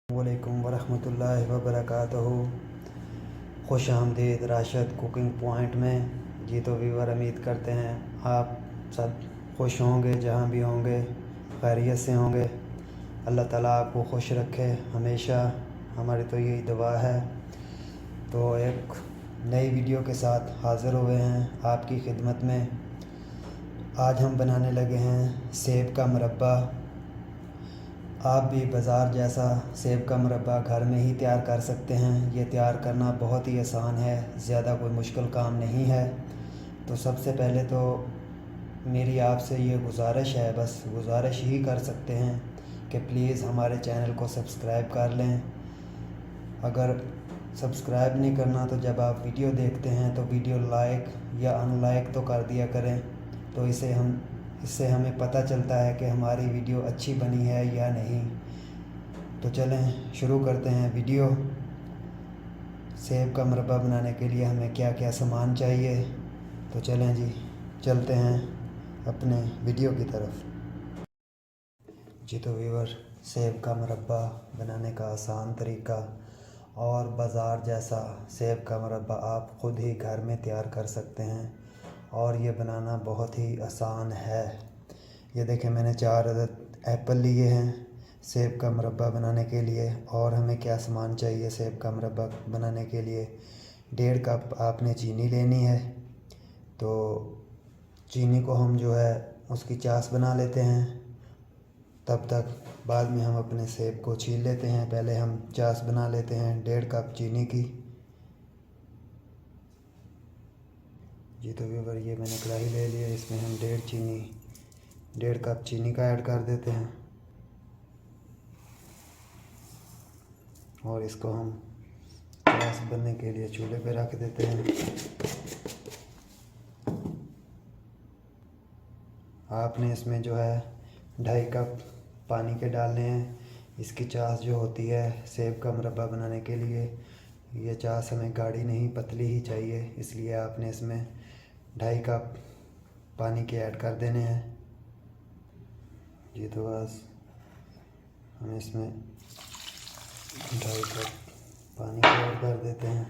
वालेकुम वरहमतुल्लाहि वबरकातुहू। खुश आमदीद राशिद कुकिंग पॉइंट में। जी तो व्यूवर, उम्मीद करते हैं आप सब खुश होंगे, जहाँ भी होंगे खैरियत से होंगे। अल्लाह ताला आपको खुश रखे हमेशा, हमारी तो यही दुआ है। तो एक नई वीडियो के साथ हाज़िर हुए हैं आपकी खिदमत में। आज हम बनाने लगे हैं सेब का मुरब्बा। आप भी बाज़ार जैसा सेब का मुरब्बा घर में ही तैयार कर सकते हैं। ये तैयार करना बहुत ही आसान है, ज़्यादा कोई मुश्किल काम नहीं है। तो सबसे पहले तो मेरी आपसे ये गुजारिश है, बस गुजारिश ही कर सकते हैं कि प्लीज़ हमारे चैनल को सब्सक्राइब कर लें। अगर सब्सक्राइब नहीं करना तो जब आप वीडियो देखते हैं तो वीडियो लाइक या अनलाइक तो कर दिया करें। तो इससे हमें पता चलता है कि हमारी वीडियो अच्छी बनी है या नहीं। तो चलें शुरू करते हैं वीडियो। सेब का मुरब्बा बनाने के लिए हमें क्या क्या सामान चाहिए, तो चलें जी, चलते हैं अपने वीडियो की तरफ। जी तो व्यूअर, सेब का मुरब्बा बनाने का आसान तरीका और बाज़ार जैसा सेब का मुरब्बा आप ख़ुद ही घर में तैयार कर सकते हैं और ये बनाना बहुत ही आसान है। ये देखें, मैंने 4 अदद एप्पल लिए हैं सेब का मुरब्बा बनाने के लिए। और हमें क्या सामान चाहिए सेब का मुरब्बा बनाने के लिए? 1.5 कप आपने चीनी लेनी है। तो चीनी को हम जो है उसकी चाश बना लेते हैं। तब तक बाद में हम अपने सेब को छील लेते हैं। पहले हम चाश बना लेते हैं 1.5 कप चीनी की। जी तो व्यूअर, ये मैंने कढ़ाई ले लिया, इसमें हम 1.5 कप चीनी का ऐड कर देते हैं और इसको हम चाश बनने के लिए चूल्हे पे रख देते हैं। आपने इसमें जो है 2.5 कप पानी के डालने हैं। इसकी चाश जो होती है सेब का मुरब्बा बनाने के लिए, ये चाश हमें गाढ़ी नहीं पतली ही चाहिए, इसलिए आपने इसमें 2.5 कप पानी के ऐड कर देने हैं। जी तो बस हम इसमें 2.5 कप पानी को ऐड कर देते हैं।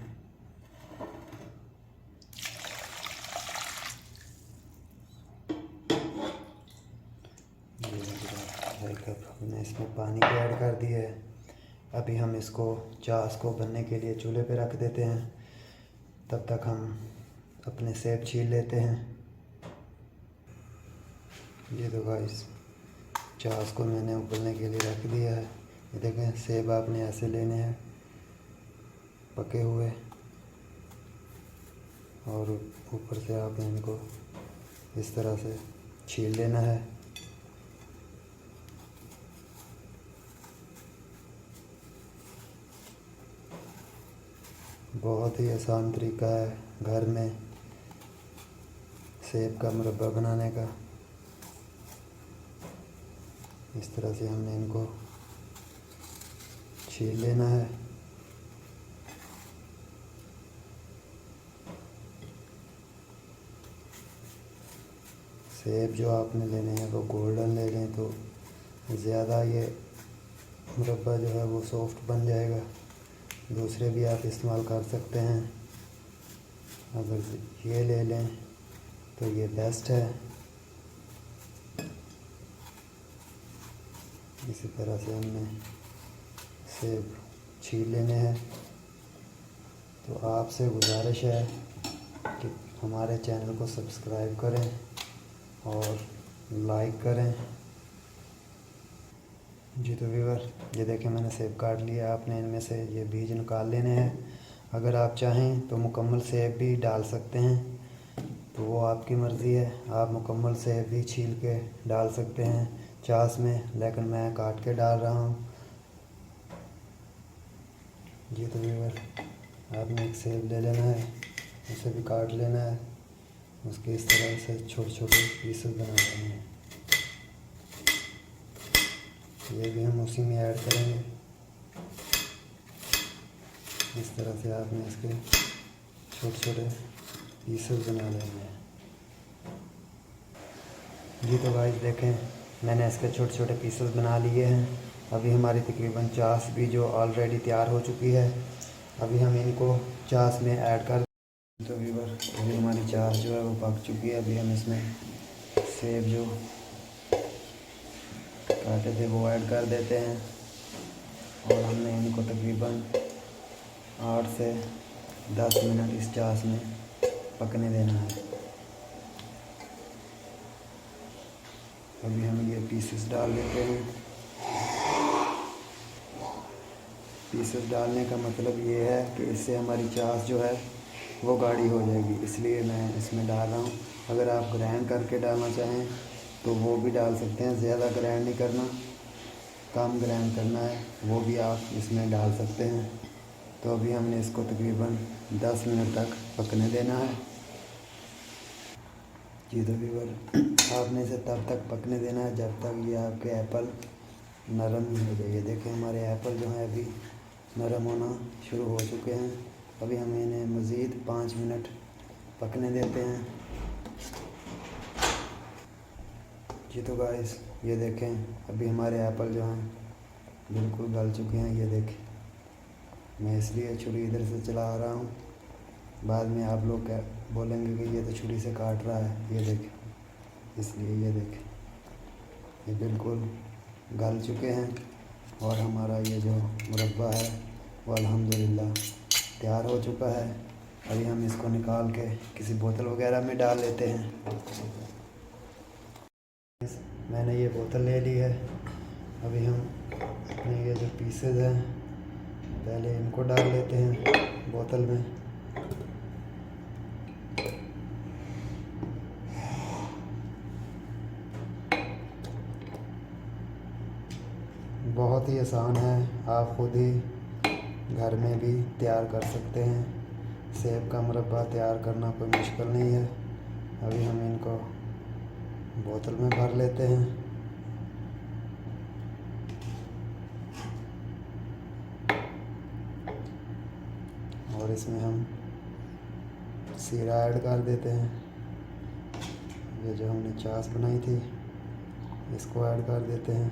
ये 2.5 कप हमने इसमें पानी को ऐड कर दिया है। अभी हम इसको चाश को बनने के लिए चूल्हे पे रख देते हैं। तब तक हम अपने सेब छील लेते हैं। ये तो गाइस, चाश को मैंने उबलने के लिए रख दिया है। ये देखें, सेब आपने ऐसे लेने हैं पके हुए और ऊपर से आपने इनको इस तरह से छील लेना है। बहुत ही आसान तरीका है घर में सेब का मुरब्बा बनाने का। इस तरह से हमने इनको छील लेना है। सेब जो आपने लेने हैं वो गोल्डन ले लें तो ज़्यादा ये मुरब्बा जो है वो सॉफ्ट बन जाएगा। दूसरे भी आप इस्तेमाल कर सकते हैं। अगर ये ले लें तो ये बेस्ट है। इसी तरह से हमने सेब छील लेने हैं। तो आपसे गुजारिश है कि हमारे चैनल को सब्सक्राइब करें और लाइक करें। जी तो व्यूअर, ये देखें, मैंने सेब काट लिया। आपने इनमें से ये बीज निकाल लेने हैं। अगर आप चाहें तो मुकम्मल सेब भी डाल सकते हैं, तो वो आपकी मर्ज़ी है। आप मुकम्मल सेब भी छील के डाल सकते हैं चाश में, लेकिन मैं काट के डाल रहा हूँ। जी तो व्यूअर, आपने एक सेब ले लेना है, उसे भी काट लेना है। उसके इस तरह से छोटे छोटे पीसेस बना लेने हैं। ये भी हम उसी में ऐड करेंगे। इस तरह से आपने इसके छोटे छोटे पीसेस बना लेने हैं। जी तो गाइस देखें, मैंने इसके छोटे छोटे पीसेस बना लिए हैं अभी हमारी तकरीबन चाश भी जो ऑलरेडी तैयार हो चुकी है, अभी हम इनको चाश में ऐड कर। तो व्यूअर अभी हमारी चाश जो है वो पक चुकी है। अभी हम इसमें सेब जो काटे थे वो ऐड कर देते हैं और हमने इनको तकरीबन 8 से 10 मिनट इस चाश में पकने देना है। अभी हम ये पीसेस डाल लेते हैं। पीसेस डालने का मतलब ये है कि इससे हमारी चाश जो है वो गाढ़ी हो जाएगी, इसलिए मैं इसमें डाल रहा हूँ। अगर आप ग्राइंड करके डालना चाहें तो वो भी डाल सकते हैं, ज़्यादा ग्राइंड नहीं करना, कम ग्राइंड करना है, वो भी आप इसमें डाल सकते हैं। तो अभी हमने इसको तकरीबन 10 मिनट तक पकने देना है। जी तो व्यूअर आपने इसे तब तक पकने देना है जब तक ये आपके एप्पल नरम नहीं हो जाए। देखिए हमारे एप्पल जो है अभी नरम होना शुरू हो चुके हैं। अभी हम इन्हें मज़ीद 5 मिनट पकने देते हैं। जी तो गाइस ये देखें अभी हमारे एप्पल जो हैं बिल्कुल गल चुके हैं। ये देखें, मैं इसलिए छुरी इधर से चला रहा हूँ, बाद में आप लोग क्या बोलेंगे कि ये तो छुरी से काट रहा है। ये देखें, इसलिए ये देखें ये बिल्कुल गल चुके हैं और हमारा ये जो मुरब्बा है वो अल्हम्दुलिल्लाह तैयार हो चुका है। अभी हम इसको निकाल के किसी बोतल वगैरह में डाल लेते हैं। मैंने ये बोतल ले ली है। अभी हम अपने ये जो पीसेस हैं पहले इनको डाल लेते हैं बोतल में। बहुत ही आसान है, आप खुद ही घर में भी तैयार कर सकते हैं। सेब का मुरब्बा तैयार करना कोई मुश्किल नहीं है। अभी हम इनको बोतल में भर लेते हैं। और इसमें हम सीरा ऐड कर देते हैं। ये जो हमने चाश बनाई थी इसको ऐड कर देते हैं।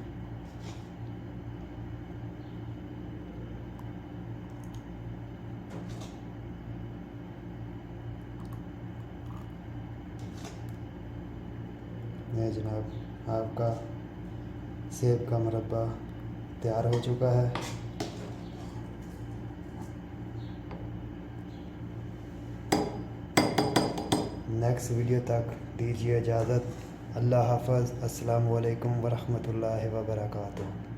ये जनाब आपका सेब का मुरब्बा तैयार हो चुका है। नेक्स्ट वीडियो तक दीजिए इजाज़त। अल्लाह हाफ़िज़। अस्सलामु अलैकुम वरहमतुल्लाहि वबरकातुहू।